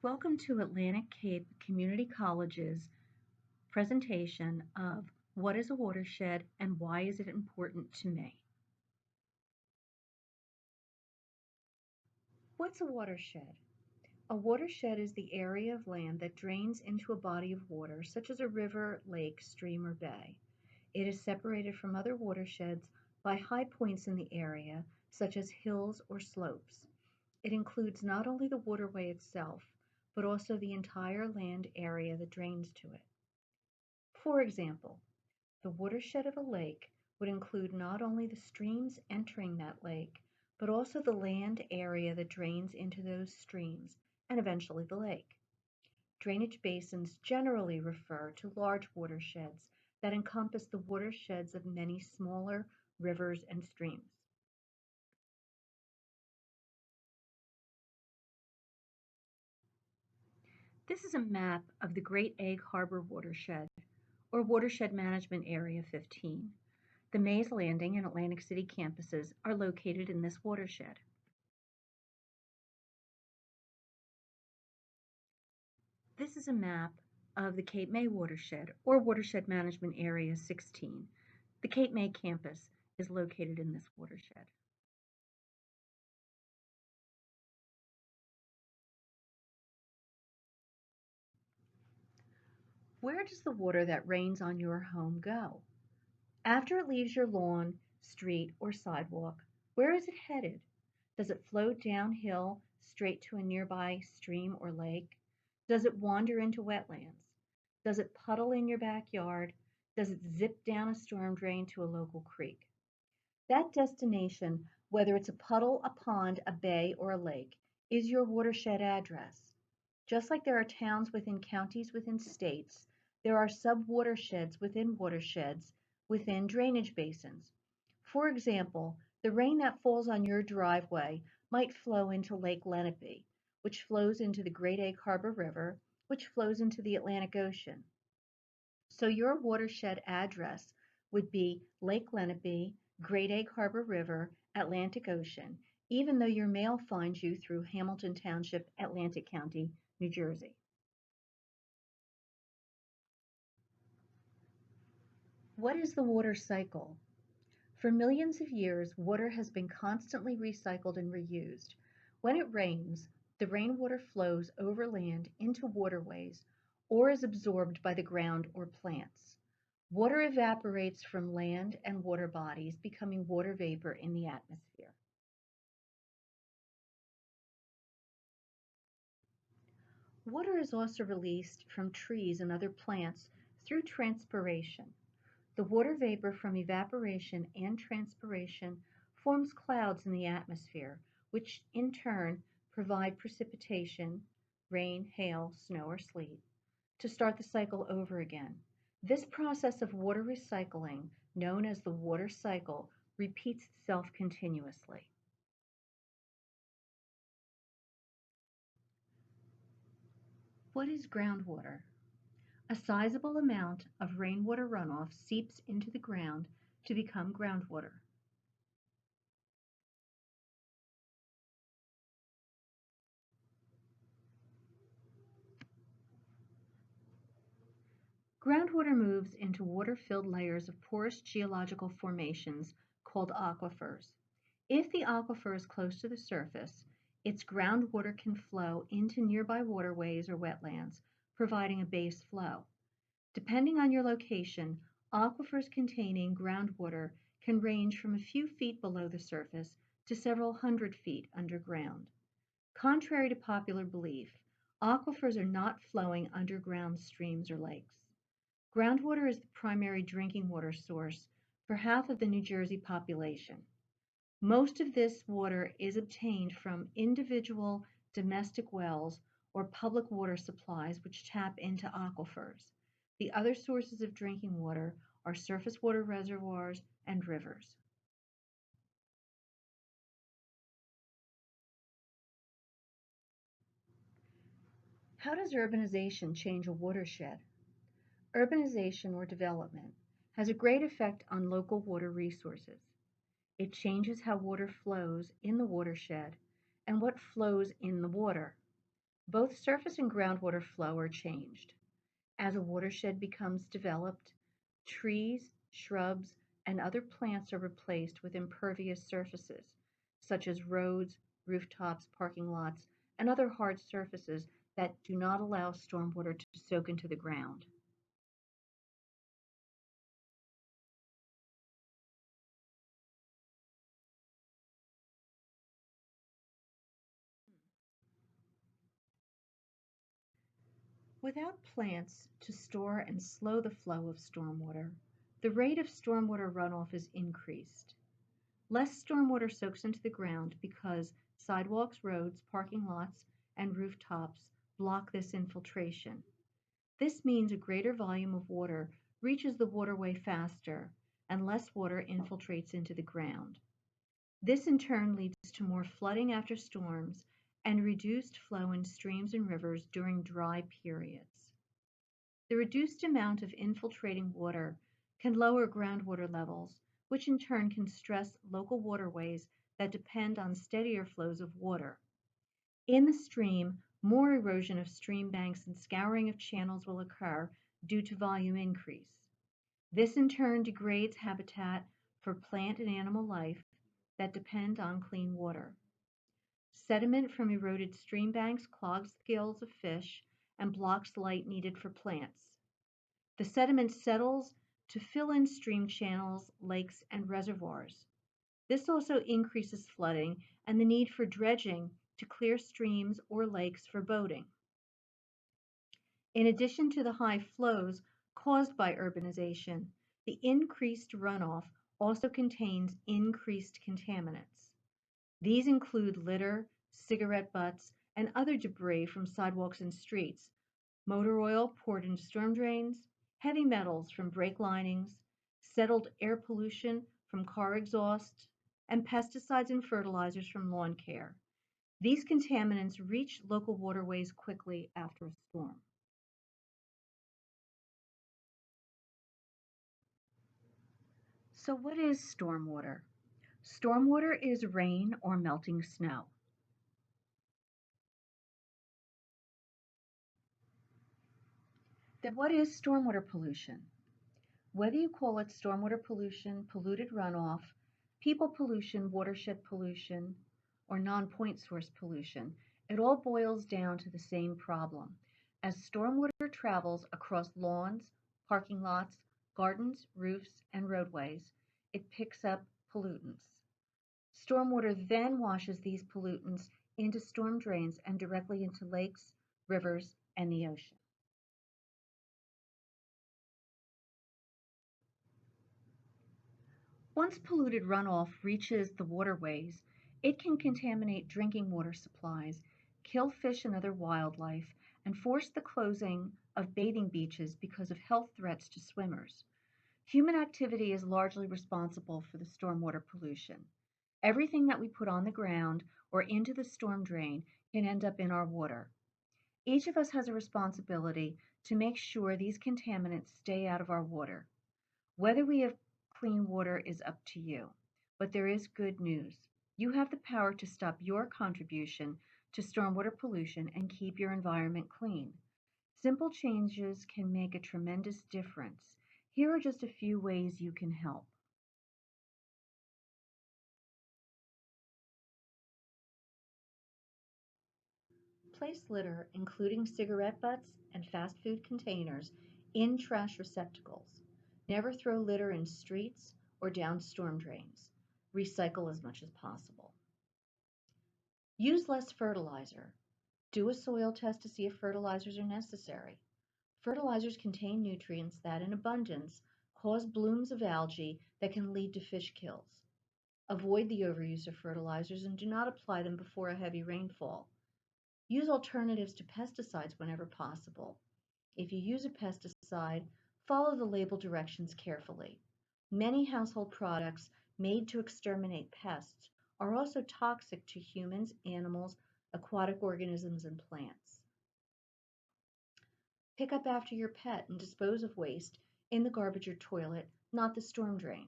Welcome to Atlantic Cape Community College's presentation of What is a watershed and why is it important to me? What's a watershed? A watershed is the area of land that drains into a body of water, such as a river, lake, stream, or bay. It is separated from other watersheds by high points in the area, such as hills or slopes. It includes not only the waterway itself, but also the entire land area that drains to it. For example, the watershed of a lake would include not only the streams entering that lake, but also the land area that drains into those streams and eventually the lake. Drainage basins generally refer to large watersheds that encompass the watersheds of many smaller rivers and streams. This is a map of the Great Egg Harbor watershed, or Watershed Management Area 15. The Mays Landing and Atlantic City campuses are located in this watershed. This is a map of the Cape May watershed, or Watershed Management Area 16. The Cape May campus is located in this watershed. Where does the water that rains on your home go? After it leaves your lawn, street, or sidewalk, where is it headed? Does it flow downhill straight to a nearby stream or lake? Does it wander into wetlands? Does it puddle in your backyard? Does it zip down a storm drain to a local creek? That destination, whether it's a puddle, a pond, a bay, or a lake, is your watershed address. Just like there are towns within counties within states, there are sub-watersheds within watersheds within drainage basins. For example, the rain that falls on your driveway might flow into Lake Lenape, which flows into the Great Egg Harbor River, which flows into the Atlantic Ocean. So your watershed address would be Lake Lenape, Great Egg Harbor River, Atlantic Ocean, even though your mail finds you through Hamilton Township, Atlantic County, New Jersey. What is the water cycle? For millions of years, water has been constantly recycled and reused. When it rains, the rainwater flows over land into waterways or is absorbed by the ground or plants. Water evaporates from land and water bodies, becoming water vapor in the atmosphere. Water is also released from trees and other plants through transpiration. The water vapor from evaporation and transpiration forms clouds in the atmosphere, which in turn provide precipitation, rain, hail, snow, or sleet, to start the cycle over again. This process of water recycling, known as the water cycle, repeats itself continuously. What is groundwater? A sizable amount of rainwater runoff seeps into the ground to become groundwater. Groundwater moves into water-filled layers of porous geological formations called aquifers. If the aquifer is close to the surface, its groundwater can flow into nearby waterways or wetlands, providing a base flow. Depending on your location, aquifers containing groundwater can range from a few feet below the surface to several hundred feet underground. Contrary to popular belief, aquifers are not flowing underground streams or lakes. Groundwater is the primary drinking water source for half of the New Jersey population. Most of this water is obtained from individual domestic wells or public water supplies which tap into aquifers. The other sources of drinking water are surface water reservoirs and rivers. How does urbanization change a watershed? Urbanization or development has a great effect on local water resources. It changes how water flows in the watershed and what flows in the water. Both surface and groundwater flow are changed. As a watershed becomes developed, trees, shrubs, and other plants are replaced with impervious surfaces, such as roads, rooftops, parking lots, and other hard surfaces that do not allow stormwater to soak into the ground. Without plants to store and slow the flow of stormwater, the rate of stormwater runoff is increased. Less stormwater soaks into the ground because sidewalks, roads, parking lots, and rooftops block this infiltration. This means a greater volume of water reaches the waterway faster and less water infiltrates into the ground. This in turn leads to more flooding after storms and reduced flow in streams and rivers during dry periods. The reduced amount of infiltrating water can lower groundwater levels, which in turn can stress local waterways that depend on steadier flows of water. In the stream, more erosion of stream banks and scouring of channels will occur due to volume increase. This in turn degrades habitat for plant and animal life that depend on clean water. Sediment from eroded stream banks clogs the gills of fish and blocks light needed for plants. The sediment settles to fill in stream channels, lakes, and reservoirs. This also increases flooding and the need for dredging to clear streams or lakes for boating. In addition to the high flows caused by urbanization, the increased runoff also contains increased contaminants. These include litter, cigarette butts, and other debris from sidewalks and streets, motor oil poured into storm drains, heavy metals from brake linings, settled air pollution from car exhaust, and pesticides and fertilizers from lawn care. These contaminants reach local waterways quickly after a storm. So, what is stormwater? Stormwater is rain or melting snow. Then, what is stormwater pollution? Whether you call it stormwater pollution, polluted runoff, people pollution, watershed pollution, or non point source pollution, it all boils down to the same problem. As stormwater travels across lawns, parking lots, gardens, roofs, and roadways, it picks up pollutants. Stormwater then washes these pollutants into storm drains and directly into lakes, rivers, and the ocean. Once polluted runoff reaches the waterways, it can contaminate drinking water supplies, kill fish and other wildlife, and force the closing of bathing beaches because of health threats to swimmers. Human activity is largely responsible for the stormwater pollution. Everything that we put on the ground or into the storm drain can end up in our water. Each of us has a responsibility to make sure these contaminants stay out of our water. Whether we have clean water is up to you. But there is good news. You have the power to stop your contribution to stormwater pollution and keep your environment clean. Simple changes can make a tremendous difference. Here are just a few ways you can help. Place litter, including cigarette butts and fast food containers, in trash receptacles. Never throw litter in streets or down storm drains. Recycle as much as possible. Use less fertilizer. Do a soil test to see if fertilizers are necessary. Fertilizers contain nutrients that, in abundance, cause blooms of algae that can lead to fish kills. Avoid the overuse of fertilizers and do not apply them before a heavy rainfall. Use alternatives to pesticides whenever possible. If you use a pesticide, follow the label directions carefully. Many household products made to exterminate pests are also toxic to humans, animals, aquatic organisms, and plants. Pick up after your pet and dispose of waste in the garbage or toilet, not the storm drain.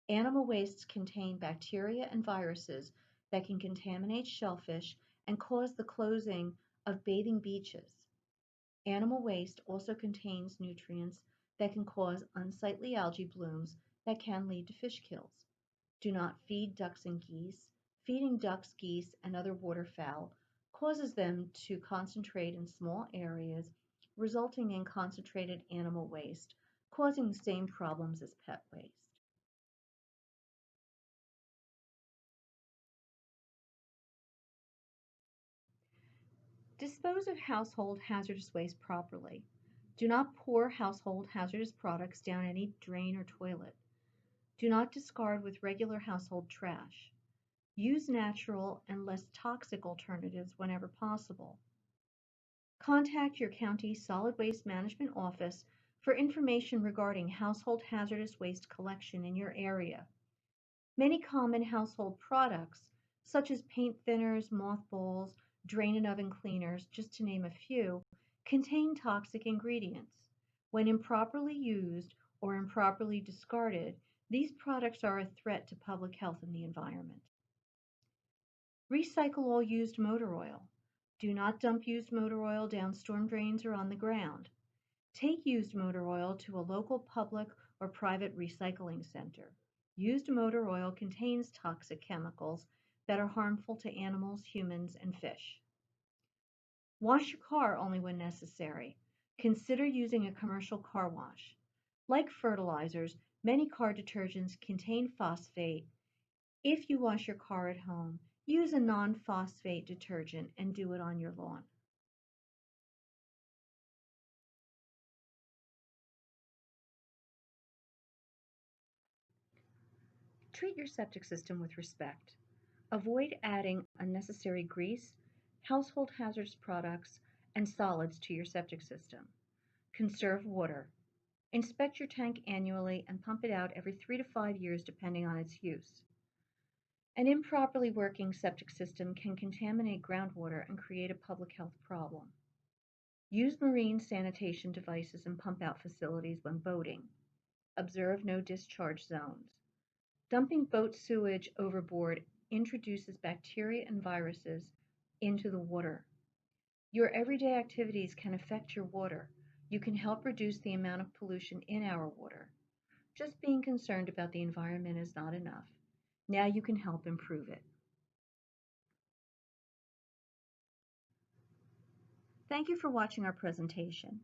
Animal wastes contain bacteria and viruses that can contaminate shellfish and cause the closing of bathing beaches. Animal waste also contains nutrients that can cause unsightly algae blooms that can lead to fish kills. Do not feed ducks and geese. Feeding ducks, geese, and other waterfowl causes them to concentrate in small areas, resulting in concentrated animal waste, causing the same problems as pet waste. Dispose of household hazardous waste properly. Do not pour household hazardous products down any drain or toilet. Do not discard with regular household trash. Use natural and less toxic alternatives whenever possible. Contact your county solid waste management office for information regarding household hazardous waste collection in your area. Many common household products, such as paint thinners, mothballs, drain and oven cleaners, just to name a few, contain toxic ingredients. When improperly used or improperly discarded, these products are a threat to public health and the environment. Recycle all used motor oil. Do not dump used motor oil down storm drains or on the ground. Take used motor oil to a local public or private recycling center. Used motor oil contains toxic chemicals that are harmful to animals, humans, and fish. Wash your car only when necessary. Consider using a commercial car wash. Like fertilizers, many car detergents contain phosphate. If you wash your car at home, use a non-phosphate detergent and do it on your lawn. Treat your septic system with respect. Avoid adding unnecessary grease, household hazardous products, and solids to your septic system. Conserve water. Inspect your tank annually and pump it out every 3 to 5 years depending on its use. An improperly working septic system can contaminate groundwater and create a public health problem. Use marine sanitation devices and pump out facilities when boating. Observe no discharge zones. Dumping boat sewage overboard introduces bacteria and viruses into the water. Your everyday activities can affect your water. You can help reduce the amount of pollution in our water. Just being concerned about the environment is not enough. Now you can help improve it. Thank you for watching our presentation.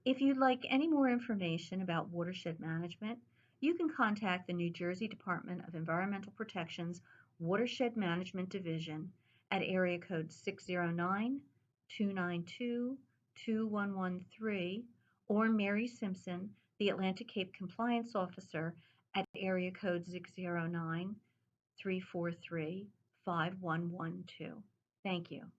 If you'd like any more information about watershed management, you can contact the New Jersey Department of Environmental Protection's Watershed Management Division at area code 609-292-2113 or Mary Simpson, the Atlantic Cape Compliance Officer at area code 609-343-5112. Thank you.